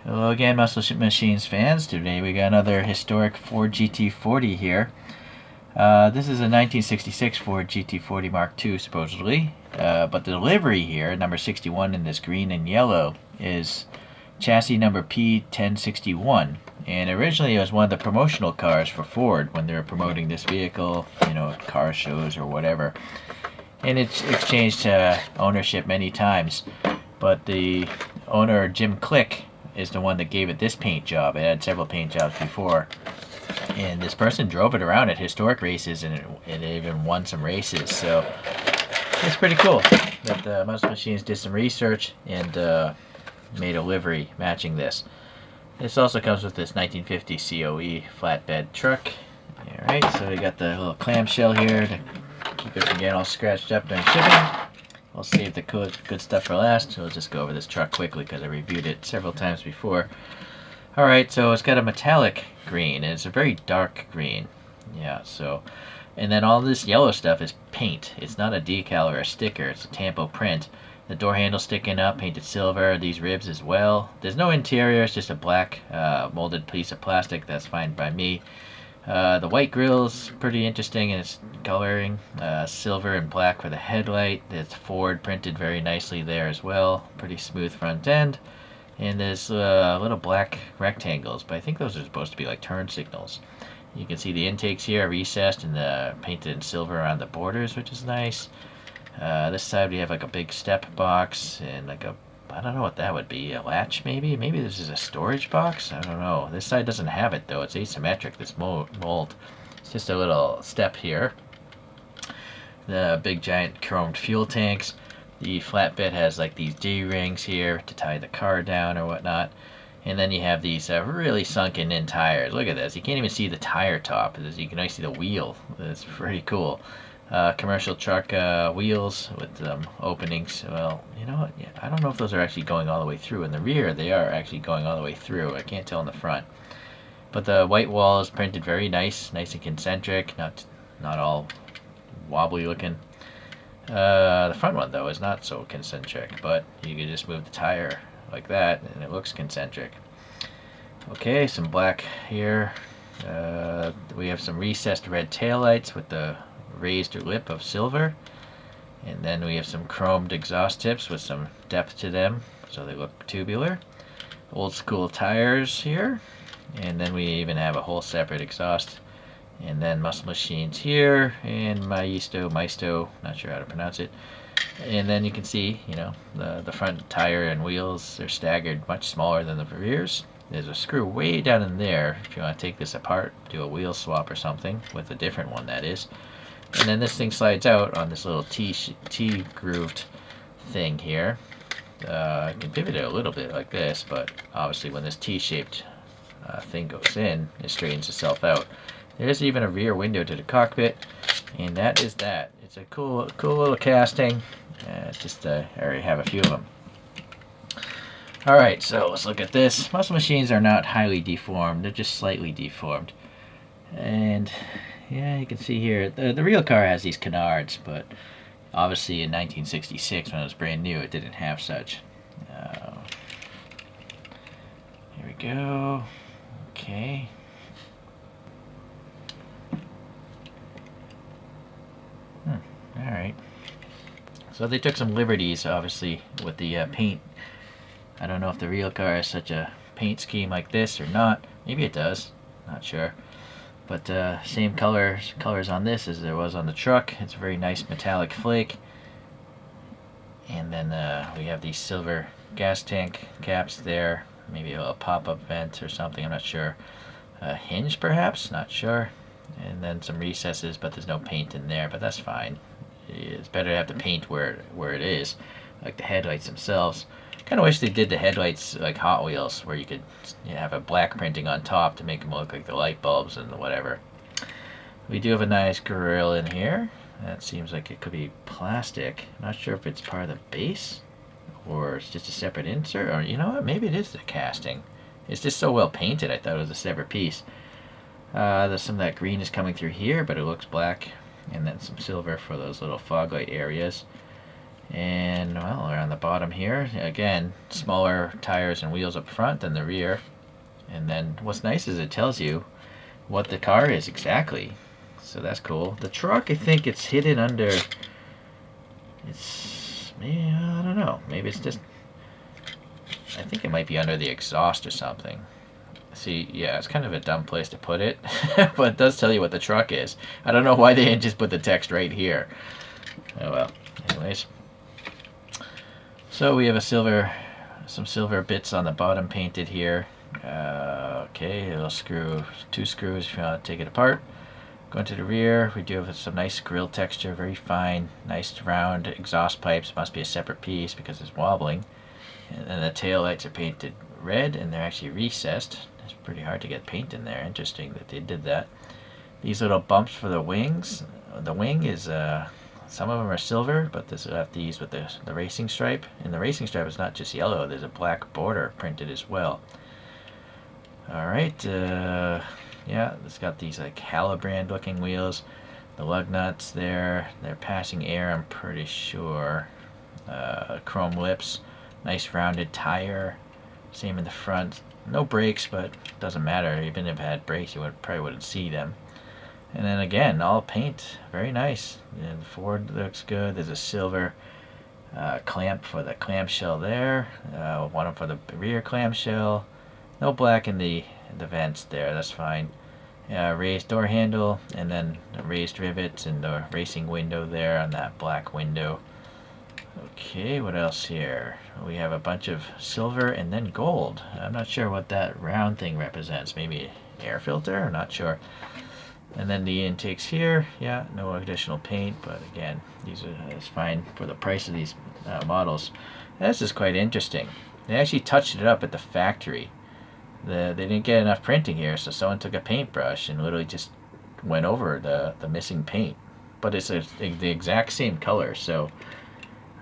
Hello again, Muscle Machines fans. Today we got another historic Ford GT40 here. This is a 1966 Ford GT40 Mark II, supposedly. But the delivery here, number 61 in this green and yellow, is chassis number P1061. And originally it was one of the promotional cars for Ford when they were promoting this vehicle, at car shows or whatever. And it's exchanged ownership many times. But the owner, Jim Click, is the one that gave it this paint job. It had several paint jobs before. And this person drove it around at historic races, and it even won some races. So it's pretty cool that Muscle Machines did some research and made a livery matching this. This also comes with this 1950 COE flatbed truck. Alright, so we got the little clamshell here to keep it from getting all scratched up during shipping. I'll save the good stuff for last. We'll just go over this truck quickly because I reviewed it several times before. Alright, so it's got a metallic green, and it's a very dark green. Yeah, so... And then all this yellow stuff is paint. It's not a decal or a sticker. It's a tampo print. The door handle sticking up, painted silver. These ribs as well. There's no interior. It's just a black molded piece of plastic. That's fine by me. The white grill's pretty interesting in its coloring. Silver and black for the headlight. It's Ford printed very nicely there as well. Pretty smooth front end. And there's little black rectangles, but I think those are supposed to be like turn signals. You can see the intakes here are recessed and painted in silver around the borders, which is nice. This side we have like a big step box and like I don't know what that would be, a latch maybe? Maybe this is a storage box? I don't know. This side doesn't have it though. It's asymmetric, this mold. It's just a little step here. The big giant chromed fuel tanks. The flatbed has like these D-rings here to tie the car down or whatnot. And then you have these really sunken in tires. Look at this. You can't even see the tire top. You can only see the wheel. It's pretty cool. Commercial truck wheels with openings. Well, you know what? Yeah, I don't know if those are actually going all the way through. In the rear, they are actually going all the way through. I can't tell in the front. But the white wall is printed very nice and concentric, not all wobbly looking. The front one though is not so concentric, but you can just move the tire like that, and it looks concentric. Okay, some black here. We have some recessed red taillights with the raised lip of silver, and then we have some chromed exhaust tips with some depth to them so they look tubular. Old school tires here, and then we even have a whole separate exhaust, and then Muscle Machines here, and Maisto, not sure how to pronounce it. And then you can see, the front tire and wheels are staggered much smaller than the rears. There's a screw way down in there if you want to take this apart, do a wheel swap or something with a different one, that is. And then this thing slides out on this little T-grooved thing here. I can pivot it a little bit like this, but obviously when this T-shaped thing goes in, it straightens itself out. There's even a rear window to the cockpit, and that is that. It's a cool little casting. I already have a few of them. Alright, so let's look at this. Muscle Machines are not highly deformed, they're just slightly deformed. And yeah, you can see here, the real car has these canards, but obviously in 1966, when it was brand new, it didn't have such. Here we go. Okay. Alright. So they took some liberties, obviously, with the paint. I don't know if the real car has such a paint scheme like this or not. Maybe it does. Not sure. But same colors on this as there was on the truck. It's a very nice metallic flake. And then we have these silver gas tank caps there. Maybe a pop-up vent or something, I'm not sure. A hinge perhaps, not sure. And then some recesses, but there's no paint in there, but that's fine. It's better to have the paint where it is, like the headlights themselves. Kind of wish they did the headlights like Hot Wheels, where you could have a black printing on top to make them look like the light bulbs and whatever. We do have a nice grill in here. That seems like it could be plastic. Not sure if it's part of the base or it's just a separate insert, or you know what, maybe it is the casting. It's just so well painted, I thought it was a separate piece. There's some of that green is coming through here, but it looks black. And then some silver for those little fog light areas. And well, around the bottom here, again, smaller tires and wheels up front than the rear. And then what's nice is it tells you what the car is exactly. So that's cool. The truck, I think it's hidden under, it's, maybe, I don't know, maybe it's just, I think it might be under the exhaust or something. See, yeah, it's kind of a dumb place to put it, but it does tell you what the truck is. I don't know why they didn't just put the text right here. Oh well, anyways. So we have some silver bits on the bottom painted here. Okay, a little screw, 2 screws if you want to take it apart. Going to the rear, we do have some nice grill texture, very fine, nice round exhaust pipes. Must be a separate piece because it's wobbling. And then the tail lights are painted red, and they're actually recessed. It's pretty hard to get paint in there. Interesting that they did that. These little bumps for the wings. The wing is, some of them are silver, but this will have to use with the racing stripe. And the racing stripe is not just yellow, there's a black border printed as well. Alright, yeah, it's got these like Halabrand looking wheels. The lug nuts there, they're passing air, I'm pretty sure. Chrome lips, nice rounded tire. Same in the front. No brakes, but doesn't matter. Even if it had brakes, you probably wouldn't see them. And then again, all paint, very nice. And the Ford looks good. There's a silver clamp for the clamshell there. One for the rear clamshell. No black in the vents there, that's fine. Raised door handle, and then raised rivets and the racing window there on that black window. Okay, what else here? We have a bunch of silver and then gold. I'm not sure what that round thing represents. Maybe air filter? I'm not sure. And then the intakes here. Yeah, no additional paint, but again, it's fine for the price of these models. This is quite interesting. They actually touched it up at the factory. They didn't get enough printing here, so someone took a paintbrush and literally just went over the missing paint. But it's the exact same color, so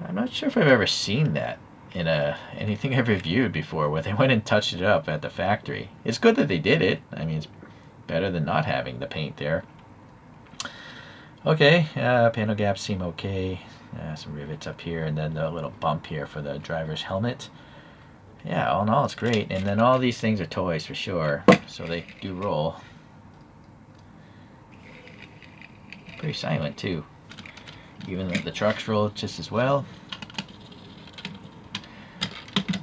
I'm not sure if I've ever seen that in anything I've reviewed before, where they went and touched it up at the factory. It's good that they did it. I mean, it's better than not having the paint there. Okay, panel gaps seem okay. Some rivets up here, and then the little bump here for the driver's helmet. Yeah, all in all, it's great. And then all these things are toys for sure, so they do roll. Pretty silent too. Even the trucks roll just as well.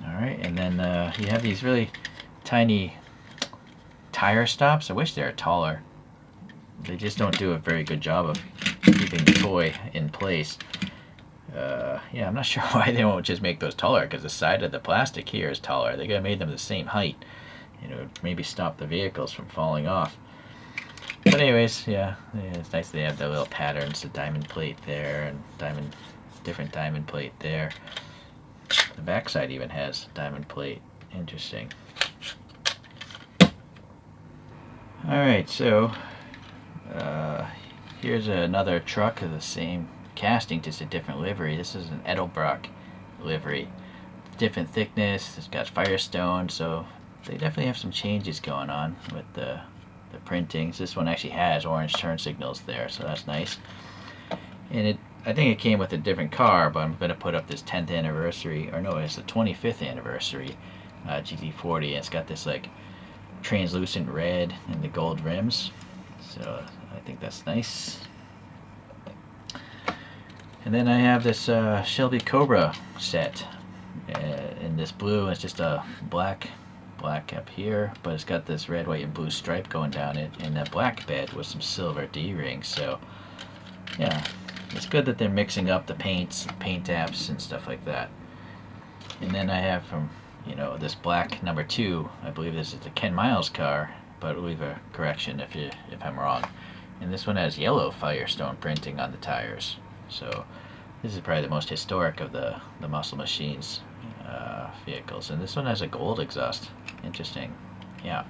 Alright, and then you have these really tiny tire stops. I wish they were taller. They just don't do a very good job of keeping the toy in place. Yeah, I'm not sure why they won't just make those taller, because the side of the plastic here is taller. They could have made them the same height. You know, maybe stop the vehicles from falling off. But anyways, yeah, it's nice they have the little patterns, the diamond plate there, and different diamond plate there. The backside even has diamond plate. Interesting. Alright, so here's another truck of the same casting, just a different livery. This is an Edelbrock livery. Different thickness, it's got Firestone, so they definitely have some changes going on with the printings. This one actually has orange turn signals there, so that's nice. And I think it came with a different car, but I'm going to put up this 10th anniversary, or no, it's the 25th anniversary GT40. And it's got this like translucent red and the gold rims, so I think that's nice. And then I have this Shelby Cobra set in this blue. It's just a black up here, but it's got this red, white, and blue stripe going down it, and a black bed with some silver D-rings. So yeah, it's good that they're mixing up the paints, paint apps, and stuff like that. And then I have from, you know, this black number 2. I believe this is the Ken Miles car, but leave a correction if I'm wrong. And this one has yellow Firestone printing on the tires. So this is probably the most historic of the Muscle Machines vehicles. And this one has a gold exhaust. Interesting. Yeah.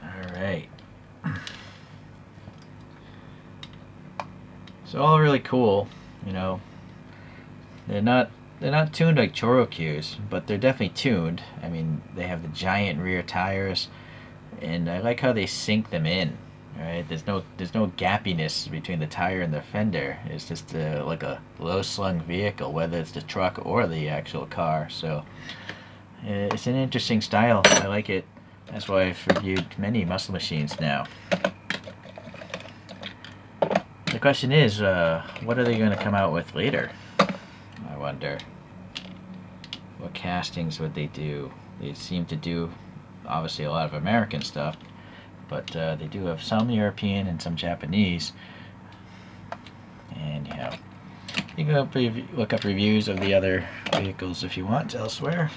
Alright. So all really cool, you know. They're not tuned like Chorokyus, but they're definitely tuned. I mean, they have the giant rear tires, and I like how they sink them in. Right? There's no gappiness between the tire and the fender. It's just like a low slung vehicle, whether it's the truck or the actual car. So it's an interesting style. I like it. That's why I've reviewed many muscle machines now. The question is, what are they going to come out with later? I wonder. What castings would they do? They seem to do, obviously, a lot of American stuff, but they do have some European and some Japanese. And, you know, you can look up reviews of the other vehicles if you want elsewhere.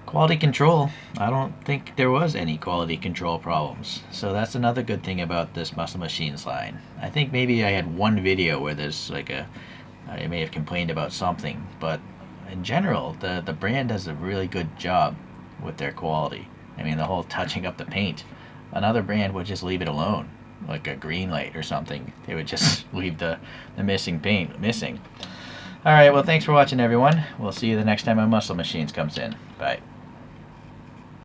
Quality control. I don't think there was any quality control problems. So that's another good thing about this Muscle Machines line. I think maybe I had one video where there's like I may have complained about something, but in general, the brand does a really good job with their quality. I mean, the whole touching up the paint. Another brand would just leave it alone, like a green light or something. They would just leave the missing paint missing. Alright, well, thanks for watching, everyone. We'll see you the next time a Muscle Machines comes in. Bye.